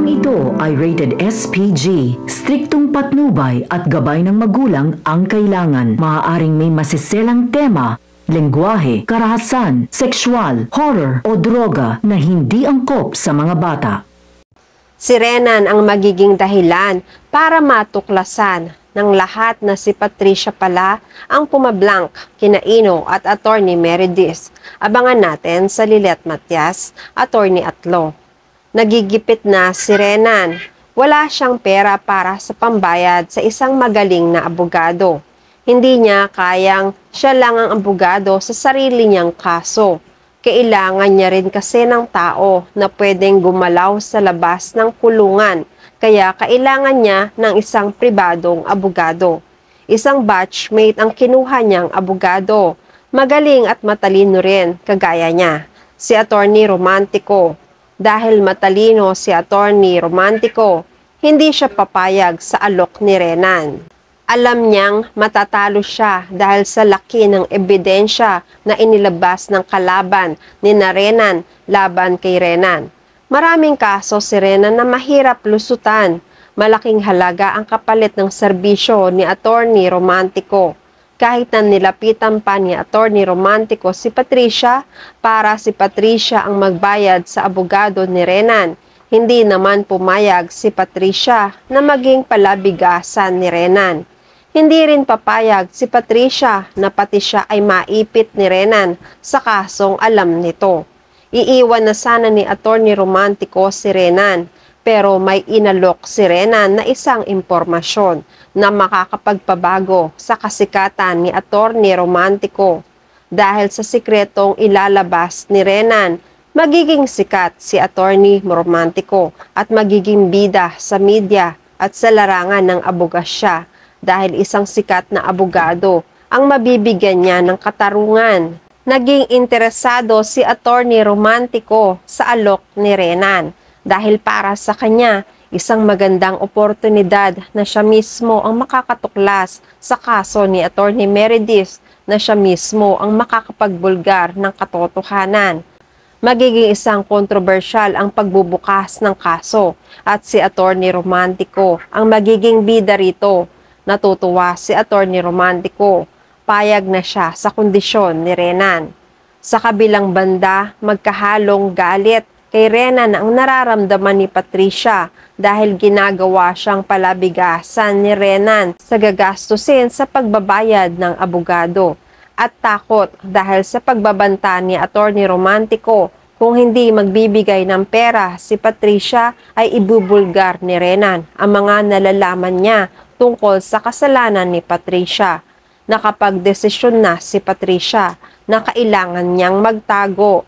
ito ay rated SPG. Striktong patnubay at gabay ng magulang ang kailangan. Maaaring may masiselang tema, lengguwahe, karahasan, sexual, horror o droga na hindi angkop sa mga bata. Si Renan ang magiging dahilan para matuklasan ng lahat na si Patricia pala ang pumablank kina Ino at Attorney Meredith. Abangan natin sa Lilet Matias, Attorney Atlo. Nagigipit na si Renan. Wala siyang pera para sa pambayad sa isang magaling na abogado. Hindi niya kayang siya lang ang abogado sa sarili niyang kaso. Kailangan niya rin kasi ng tao na pwedeng gumalaw sa labas ng kulungan. Kaya kailangan niya ng isang pribadong abogado. Isang batchmate ang kinuha niyang abogado. Magaling at matalino rin, kagaya niya, si Attorney Romantico. Dahil matalino si Attorney Romantico, hindi siya papayag sa alok ni Renan. Alam niyang matatalo siya dahil sa laki ng ebidensya na inilabas ng kalaban ni Renan laban kay Renan. Maraming kaso si Renan na mahirap lusutan. Malaking halaga ang kapalit ng serbisyo ni Attorney Romantico. Kahit na nilapitan pa ni Attorney Romantico si Patricia para si Patricia ang magbayad sa abogado ni Renan, hindi naman pumayag si Patricia na maging palabigasan ni Renan. Hindi rin papayag si Patricia na pati siya ay maipit ni Renan sa kasong alam nito. Iiwan na sana ni Attorney Romantico si Renan, pero may inalok si Renan na isang impormasyon na makakapagpabago sa kasikatan ni Attorney Romantico. Dahil sa sikretong ilalabas ni Renan, magiging sikat si Attorney Romantico at magiging bida sa media at sa larangan ng abogasya dahil isang sikat na abogado ang mabibigyan niya ng katarungan. Naging interesado si Attorney Romantico sa alok ni Renan dahil para sa kanya, isang magandang oportunidad na siya mismo ang makakatuklas sa kaso ni Attorney Meredith na siya mismo ang makakapagbulgar ng katotohanan. Magiging isang kontrobersyal ang pagbubukas ng kaso at si Attorney Romantico ang magiging bida rito. Natutuwa si Attorney Romantico. Payag na siya sa kondisyon ni Renan. Sa kabilang banda, magkahalong galit kay Renan ang nararamdaman ni Patricia dahil ginagawa siyang palabigasan ni Renan sa gagastusin sa pagbabayad ng abogado at takot dahil sa pagbabanta ni Attorney Romantico kung hindi magbibigay ng pera si Patricia ay ibubulgar ni Renan ang mga nalalaman niya tungkol sa kasalanan ni Patricia. Nakapagdesisyon na si Patricia na kailangan niyang magtago.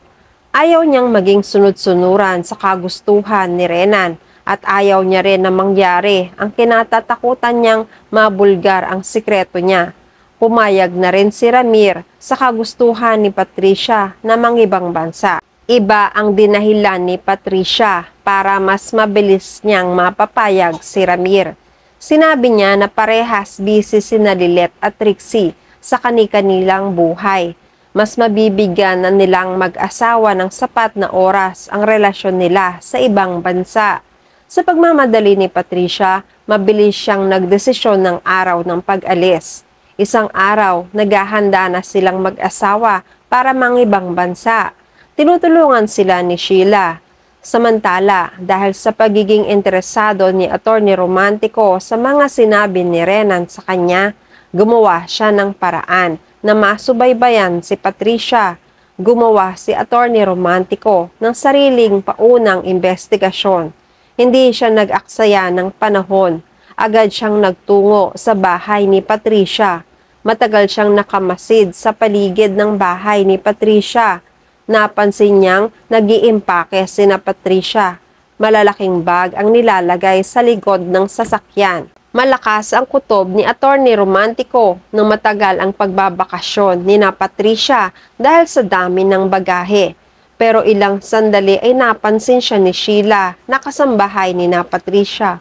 Ayaw niyang maging sunod-sunuran sa kagustuhan ni Renan at ayaw niya rin na mangyari ang kinatatakutan niyang mabulgar ang sikreto niya. Pumayag na rin si Ramir sa kagustuhan ni Patricia na mangibang bansa. Iba ang dinahilan ni Patricia para mas mabilis niyang mapapayag si Ramir. Sinabi niya na parehas busy sina Lilet at Trixie sa kani-kanilang buhay. Mas mabibigyan na nilang mag-asawa ng sapat na oras ang relasyon nila sa ibang bansa. Sa pagmamadali ni Patricia, mabilis siyang nagdesisyon ng araw ng pag-alis. Isang araw, naghahanda na silang mag-asawa para mangibang bansa. Tinutulungan sila ni Sheila. Samantala, dahil sa pagiging interesado ni Attorney Romantico sa mga sinabi ni Renan sa kanya, gumawa siya ng paraan na masubaybayan si Patricia. Gumawa si Attorney Romantico ng sariling paunang investigasyon. Hindi siya nag-aksaya ng panahon. Agad siyang nagtungo sa bahay ni Patricia. Matagal siyang nakamasid sa paligid ng bahay ni Patricia. Napansin niyang nag-iimpake sina Patricia. Malalaking bag ang nilalagay sa likod ng sasakyan. Malakas ang kutob ni Attorney Romantico nang matagal ang pagbabakasyon ni na Patricia dahil sa dami ng bagahe. Pero ilang sandali ay napansin siya ni Sheila na kasambahay ni na Patricia.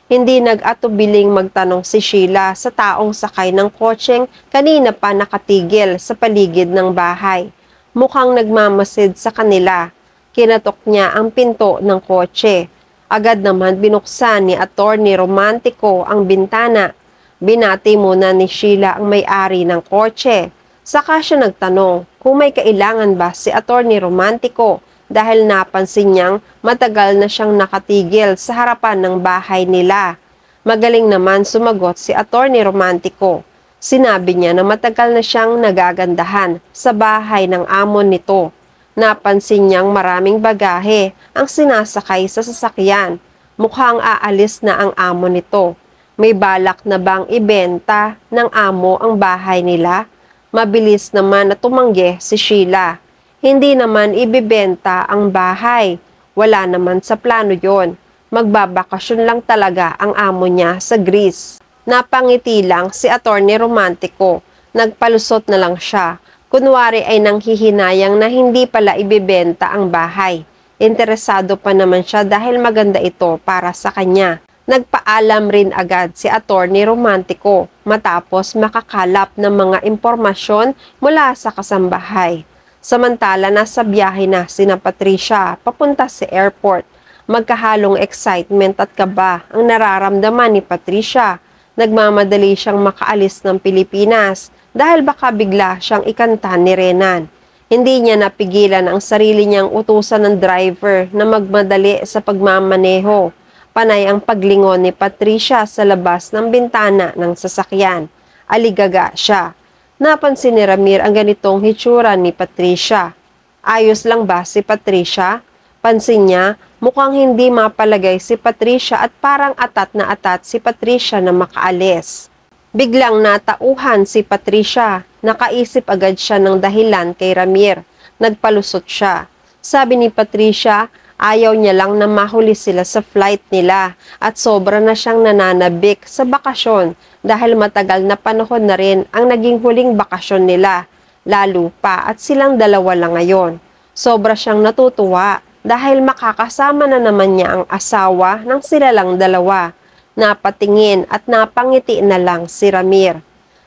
Hindi nag-atubiling magtanong si Sheila sa taong sakay ng kotseng kanina pa nakatigil sa paligid ng bahay. Mukhang nagmamasid sa kanila. Kinatok niya ang pinto ng kotse. Agad naman binuksan ni Attorney Romantico ang bintana. Binati muna ni Sheila ang may-ari ng kotse. Saka siya nagtanong kung may kailangan ba si Attorney Romantico dahil napansin niyang matagal na siyang nakatigil sa harapan ng bahay nila. Magaling naman sumagot si Attorney Romantico. Sinabi niya na matagal na siyang nagagandahan sa bahay ng amo nito. Napansin niyang maraming bagahe ang sinasakay sa sasakyan. Mukhang aalis na ang amo nito. May balak na bang ibenta ng amo ang bahay nila? Mabilis naman na tumanggi si Sheila. Hindi naman ibibenta ang bahay. Wala naman sa plano yon. Magbabakasyon lang talaga ang amo niya sa Greece. Napangiti lang si Attorney Romantico. Nagpalusot na lang siya. Kunwari ay nanghihinayang na hindi pala ibibenta ang bahay. Interesado pa naman siya dahil maganda ito para sa kanya. Nagpaalam rin agad si Attorney Romantico matapos makakalap ng mga impormasyon mula sa kasambahay. Samantala nasa biyahe na sina Patricia papunta sa airport. Magkahalong excitement at kaba ang nararamdaman ni Patricia. Nagmamadali siyang makaalis ng Pilipinas dahil baka bigla siyang ikanta ni Renan. Hindi niya napigilan ang sarili niyang utusan ng driver na magmadali sa pagmamaneho. Panay ang paglingon ni Patricia sa labas ng bintana ng sasakyan. Aligaga siya. Napansin ni Ramir ang ganitong hitsura ni Patricia. Ayos lang ba si Patricia? Pansin niya, mukhang hindi mapalagay si Patricia at parang atat na atat si Patricia na makaalis. Biglang natauhan si Patricia. Nakaisip agad siya ng dahilan kay Ramir. Nagpalusot siya. Sabi ni Patricia, ayaw niya lang na mahuli sila sa flight nila at sobra na siyang nananabik sa bakasyon dahil matagal na panahon na rin ang naging huling bakasyon nila, lalo pa at silang dalawa lang ngayon. Sobra siyang natutuwa dahil makakasama na naman niya ang asawa ng sila lang dalawa. Napatingin at napangiti na lang si Ramir.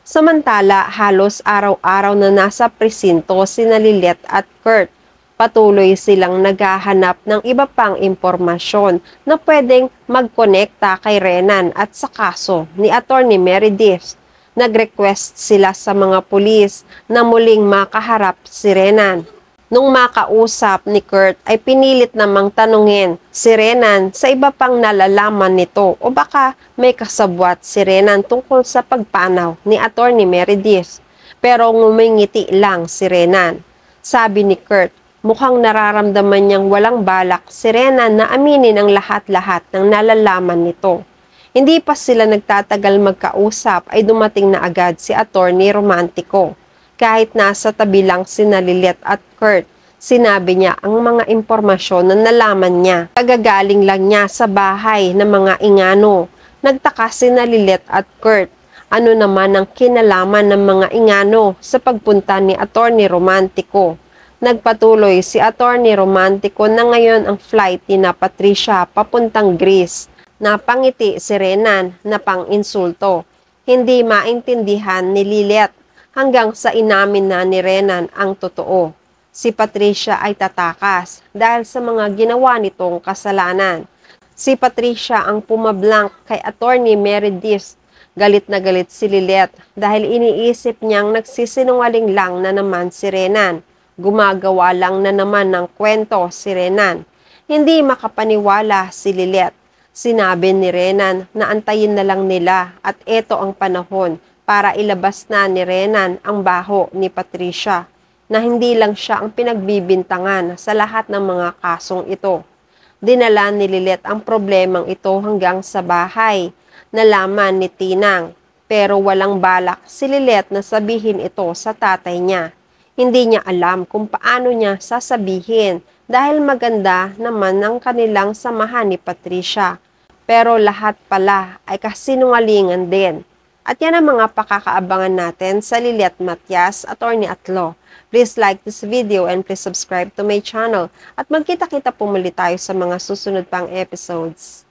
Samantala, halos araw-araw na nasa presinto sina Lilet at Kurt. Patuloy silang naghahanap ng iba pang impormasyon na pwedeng magkonekta kay Renan at sa kaso ni Attorney Meredith. Nag-request sila sa mga pulis na muling makaharap si Renan. Nung makausap ni Kurt ay pinilit namang tanungin si Renan sa iba pang nalalaman nito o baka may kasabwat si Renan tungkol sa pagpanaw ni Attorney Meredith. Pero ngumingiti lang si Renan. Sabi ni Kurt, mukhang nararamdaman niyang walang balak si Renan na aminin ang lahat-lahat ng nalalaman nito. Hindi pa sila nagtatagal magkausap ay dumating na agad si Attorney Romantico. Kahit nasa tabi lang sina Lilet at Kurt, sinabi niya ang mga impormasyon na nalaman niya. Kagagaling lang niya sa bahay ng mga ingano. Nagtaka sina Lilet at Kurt. Ano naman ang kinalaman ng mga ingano sa pagpunta ni Attorney Romantico? Nagpatuloy si Attorney Romantico na ngayon ang flight ni na Patricia papuntang Greece. Napangiti si Renan na pang-insulto. Hindi maintindihan ni Lilet hanggang sa inamin na ni Renan ang totoo. Si Patricia ay tatakas dahil sa mga ginawa nitong kasalanan. Si Patricia ang pumablank kay Attorney Meredith. Galit na galit si Lilet dahil iniisip niyang nagsisinungaling lang na naman si Renan. Gumagawa lang na naman ng kwento si Renan. Hindi makapaniwala si Lilet. Sinabi ni Renan na antayin na lang nila at eto ang panahon para ilabas na ni Renan ang baho ni Patricia na hindi lang siya ang pinagbibintangan sa lahat ng mga kasong ito. Dinala ni Lilet ang problemang ito hanggang sa bahay. Nalaman ni Tinang pero walang balak si Lilet na sabihin ito sa tatay niya. Hindi niya alam kung paano niya sasabihin dahil maganda naman ang kanilang samahan ni Patricia. Pero lahat pala ay kasinungalingan din. At yan ang mga pakakaabangan natin sa Lilet Matias, Attorney at Law. Please like this video and please subscribe to my channel. At magkita-kita po muli tayo sa mga susunod pang episodes.